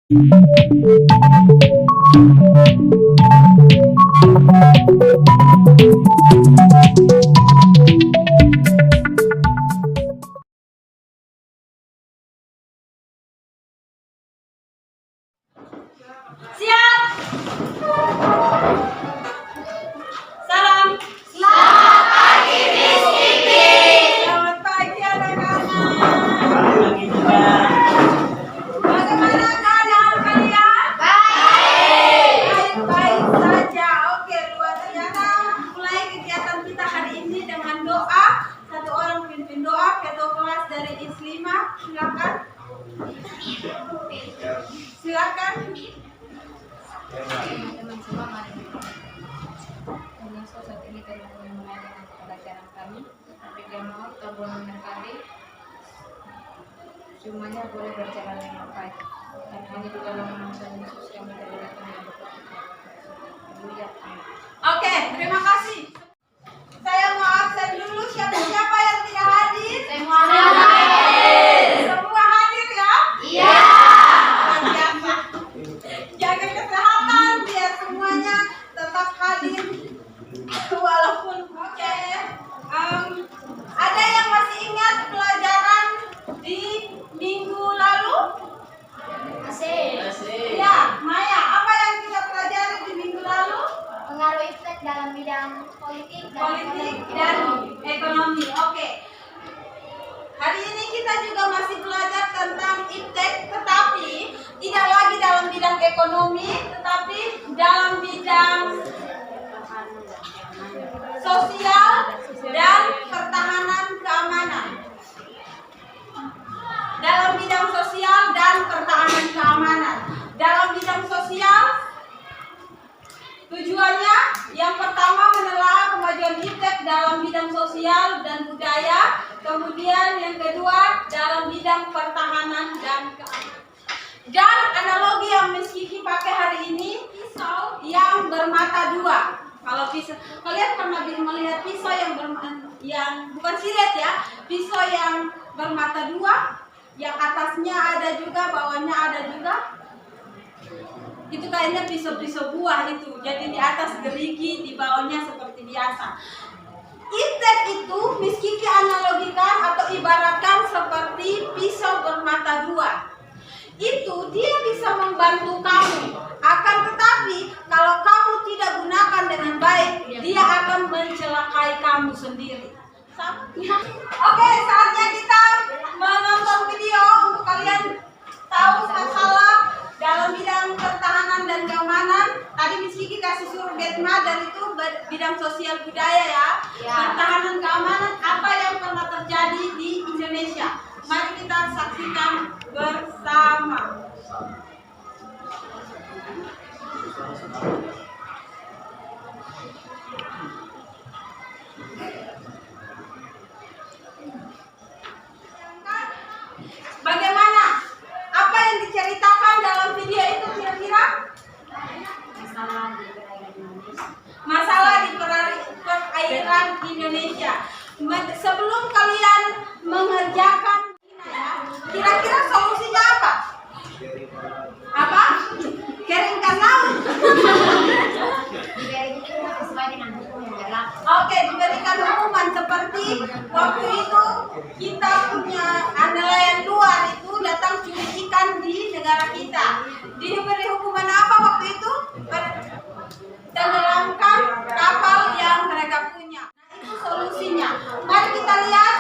Siap. Salam. Selamat pagi, Miss Kiki. Selamat pagi anak-anak. Pagi juga. Bagaimana keadaan kalian? Baik. Baik saja. Oke, luar biasa. Mulai kegiatan kita hari ini dengan doa. Satu orang pimpin doa. Ketua kelas dari IS5. Silakan. Silakan. Teman-teman semua, mari kita menyusul saat ini telah mulai dengan pelajaran kami. Tapi mohon tolong menekankan semuanya boleh berjalan dengan baik. Dan hanya di dalam nama Tuhan Yesus kami terlihat yang berdoa. Haleluya. Oke, terima kasih. Saya mau absen dulu. Siapa-siapa yang tidak hadir? Semua hadir. Semua hadir ya? Iya. Luar biasa. Jaga kesehatan biar semuanya tetap hadir walaupun oke. Ada yang masih ingat pelajaran di minggu lalu? Masih. Ya, Maya, apa yang kita pelajari di minggu lalu? Pengaruh efek dalam bidang politik Dan ekonomi. Oke. Hari ini kita juga masih belajar tentang iptek, tetapi tidak lagi dalam bidang ekonomi, tetapi dalam bidang sosial dan pertahanan keamanan. Dalam bidang sosial dan pertahanan keamanan. Dalam bidang sosial, tujuannya yang pertama menelaah kemajuan iptek dalam bidang sosial dan budaya. Kemudian yang kedua dalam bidang pertahanan dan keamanan. Dan analogi yang Miss Kiki pakai hari ini, pisau yang bermata dua. Kalau pisau, kalian pernah melihat pisau yang bukan silet ya, pisau yang bermata dua, yang atasnya ada juga, bawahnya ada juga. Itu kayaknya pisau-pisau buah itu. Jadi di atas gerigi, di bawahnya seperti biasa. Iptek itu Miss Kiki analogikan atau ibaratkan seperti pisau bermata dua. Itu dia bisa membantu kamu. Akan tetapi kalau kamu tidak gunakan dengan baik, dia akan mencelakai kamu sendiri. Oke, saatnya kita menonton video untuk kalian tahu masalah dalam bidang pertahanan dan keamanan. Tadi Miss Kiki kasih survei dan itu bidang sosial budaya ya. Pertahanan keamanan apa yang pernah terjadi di Indonesia. Mari kita saksikan bersama. Bagaimana? Apa yang diceritakan dalam video itu kira-kira? Masalah di perairan Indonesia. Sebelum kalian mengerjakan, kira-kira solusinya apa? Apa? Keringkan laut. Oke, diberikan hukuman seperti waktu itu kita punya nelayan luar itu datang curi ikan di negara kita. Diberi hukuman apa waktu itu? Tenggelamkan kapal yang mereka punya. Nah, itu solusinya. Mari kita lihat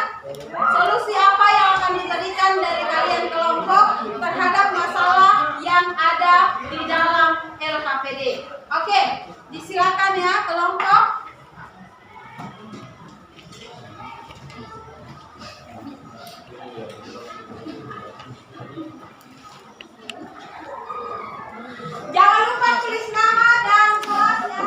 solusi apa yang akan diberikan dari kalian kelompok terhadap masalah yang ada di dalam LKPD. Oke, disilakan ya kelompok. Jangan lupa tulis nama dan kelasnya.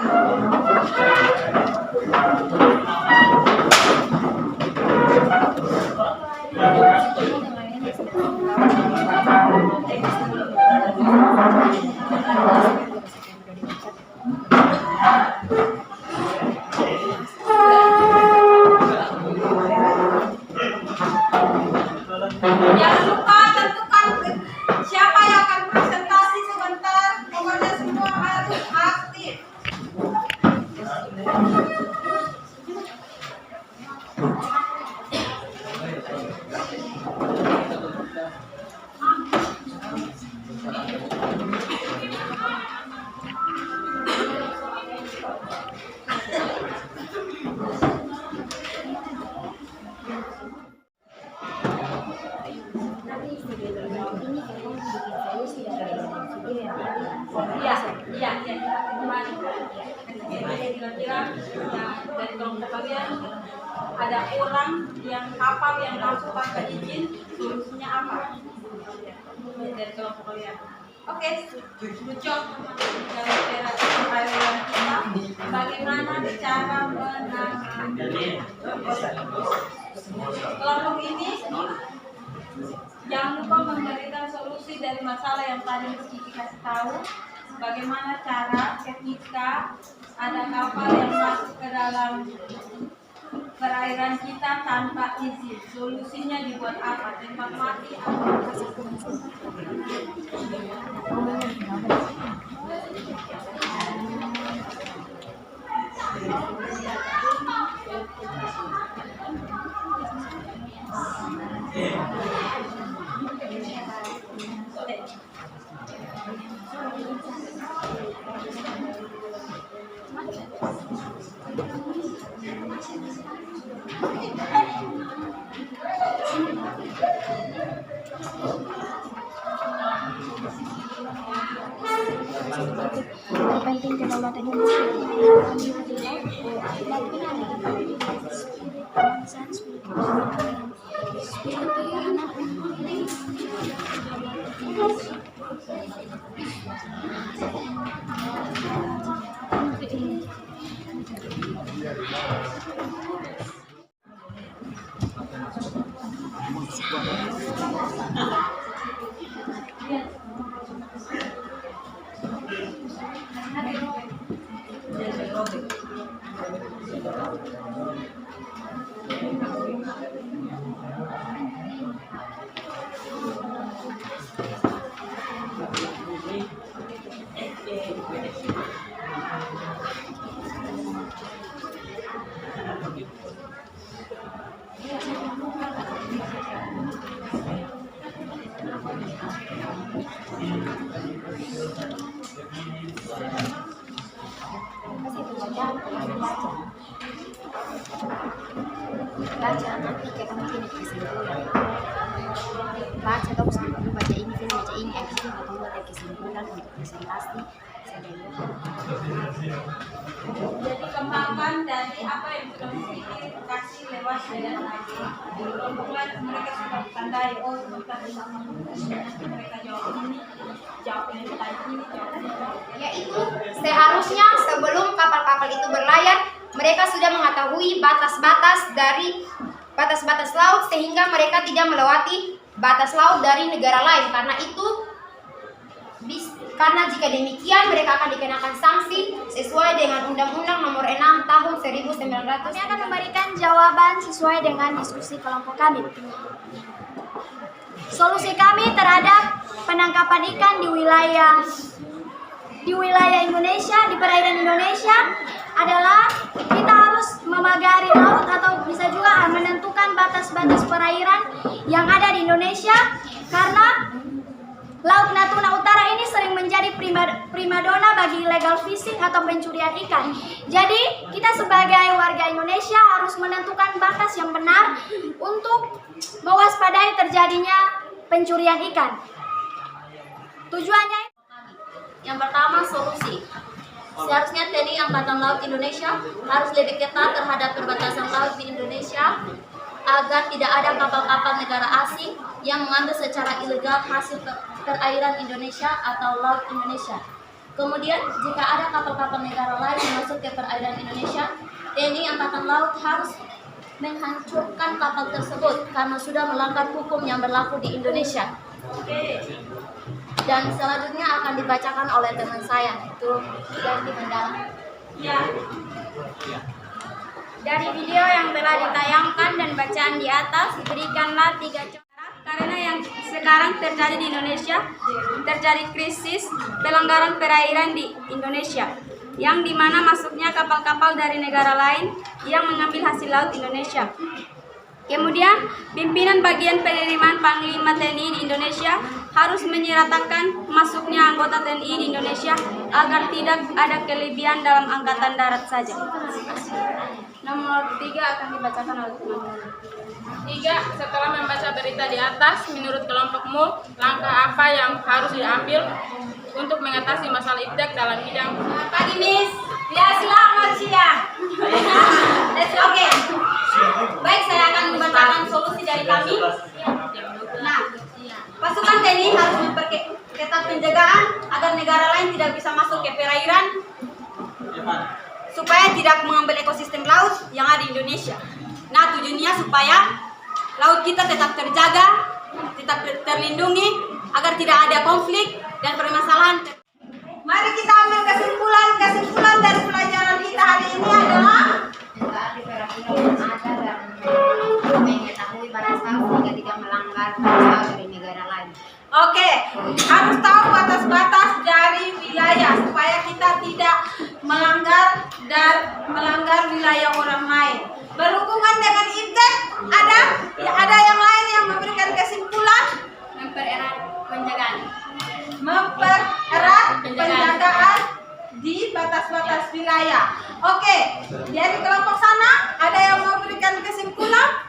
Iya, kita kemarin. Kira-kira yang dari kelompok kalian ada orang yang kapal yang masuk tanpa izin, solusinya apa? Dari kelompok kalian. Oke, lucu. Perairan kita, bagaimana cara menangani kelompok ini? Jangan lupa memberikan solusi dari masalah yang tadi Kiki kasih tahu. Bagaimana cara ketika ada kapal yang masuk ke dalam perairan kita tanpa izin. Solusinya dibuat apa? Tembak mati atau Penting kedaulatan Indonesia. Baca nanti kita mungkin kesimpulan. Baca dong sampai baca ini film, baca ini action atau buat kesimpulan untuk presentasi. jadi kembangkan dari apa yang sudah Kiki kasih lewat beda lagi. Kelompok lain mereka sudah tandai, oh kita bisa mereka jawab ini, jawab ini, jawab ini. Yaitu seharusnya sebelum kapal-kapal itu berlayar, mereka sudah mengetahui batas-batas dari batas-batas laut sehingga mereka tidak melewati batas laut dari negara lain. Karena jika demikian mereka akan dikenakan sanksi sesuai dengan Undang-Undang Nomor 6 Tahun 1900. Kami akan memberikan jawaban sesuai dengan diskusi kelompok kami. Solusi kami terhadap penangkapan ikan di wilayah Indonesia, di perairan Indonesia adalah kita harus memagari laut atau bisa juga menentukan batas-batas perairan yang ada di Indonesia, karena Laut Natuna Utara ini sering menjadi primadona bagi illegal fishing atau pencurian ikan. Jadi, kita sebagai warga Indonesia harus menentukan batas yang benar untuk mewaspadai terjadinya pencurian ikan. Tujuannya Yang pertama, solusi. Seharusnya TNI Angkatan Laut Indonesia harus lebih ketat terhadap perbatasan laut di Indonesia agar tidak ada kapal-kapal negara asing yang mengambil secara ilegal hasil perairan Indonesia atau laut Indonesia. Kemudian, jika ada kapal-kapal negara lain yang masuk ke perairan Indonesia, TNI Angkatan Laut harus menghancurkan kapal tersebut karena sudah melanggar hukum yang berlaku di Indonesia. Dan selanjutnya akan dibacakan oleh teman saya, itu Ganti Mendalam. Ya. dari video yang telah ditayangkan dan bacaan di atas, berikanlah 3 contoh. Karena yang sekarang terjadi di Indonesia, terjadi krisis pelanggaran perairan di Indonesia, yang dimana masuknya kapal-kapal dari negara lain yang mengambil hasil laut Indonesia. Kemudian, pimpinan bagian penerimaan Panglima TNI di Indonesia harus menyeratakan masuknya anggota TNI di Indonesia agar tidak ada kelebihan dalam angkatan darat saja. Nomor 3 akan dibacakan oleh teman-teman. 3. Setelah membaca berita di atas, menurut kelompokmu, langkah apa yang harus diambil untuk mengatasi masalah iptek dalam bidang Pagi Miss. Ya, selamat siang. Oke. Baik, saya akan membacakan solusi dari kami. Nah, pasukan TNI harus memperketat penjagaan agar negara lain tidak bisa masuk ke perairan supaya tidak mengambil ekosistem laut yang ada di Indonesia. Nah, tujuannya supaya laut kita tetap terjaga, tetap terlindungi agar tidak ada konflik dan permasalahan. Mari kita ambil kesimpulan dari pelajaran kita hari ini adalah mengetahui batas sehingga tidak melanggar batas dari negara lain. Oke, harus tahu batas-batas dari wilayah supaya kita tidak melanggar wilayah orang lain. Berhubungan dengan iptek, ada yang lain yang memberikan kesimpulan Mempererat penjagaan. mempererat penjagaan di batas-batas wilayah. Oke, dari kelompok sana ada yang memberikan kesimpulan?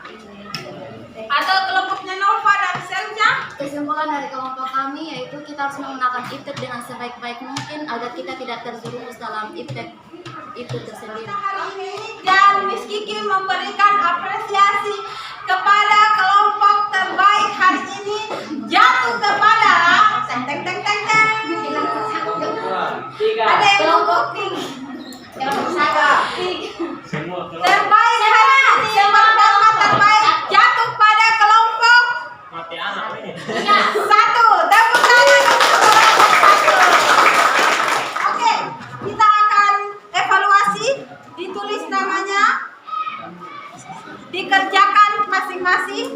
Atau kelompoknya Nova dan Selja? Kesimpulan dari kelompok kami yaitu kita harus menggunakan iptek dengan sebaik-baik mungkin agar kita tidak terjerumus dalam iptek itu tersendiri. Hari ini dan Miss Kiki memberikan apresiasi kepada kelompok terbaik hari ini jatuh kepada teng teng teng teng teng. Ada yang mau voting? Terbaik hari ini yang pertama terbaik jatuh pada kelompok Mati anak ini. satu. Tepuk tangan untuk kelompok satu. Oke, kita akan evaluasi, ditulis namanya, dikerjakan masing-masing.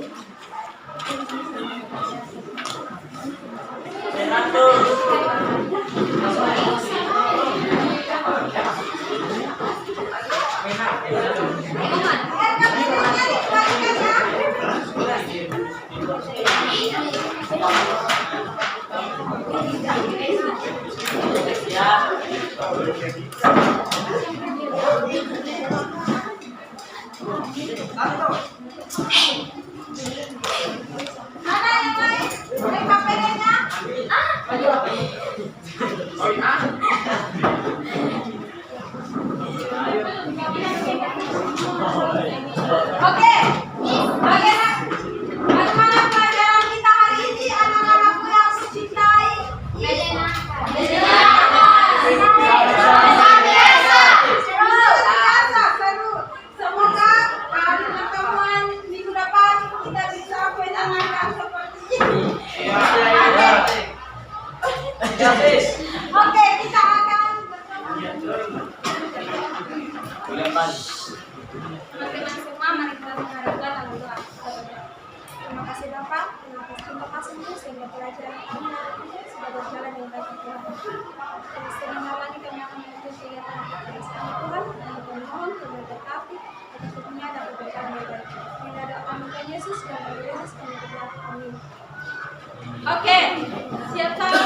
Mana yang lain? Dari KPD-nya? Oke, bagaimana pelajaran kita hari ini anak-anakku yang mencintai? Seru. Semoga di pertemuan minggu depan kita bisa menyenangkan seperti ini. Oke, kita akan bertemu. Teman-teman semua, mari kita mengharapkan dalam doa. Terima kasih Bapak, terima kasih Bu, sehingga pelajaran kami hari ini sudah berjalan dengan baik di Tuhan. Dan sebentar lagi kami akan menuju kegiatan bersama Tuhan dan kami mohon Tuhan berkati atas hidupnya dan berkati yang baik. Yang ada amin Yesus dan Yesus kami berdoa. Amin. Oke, siap salam.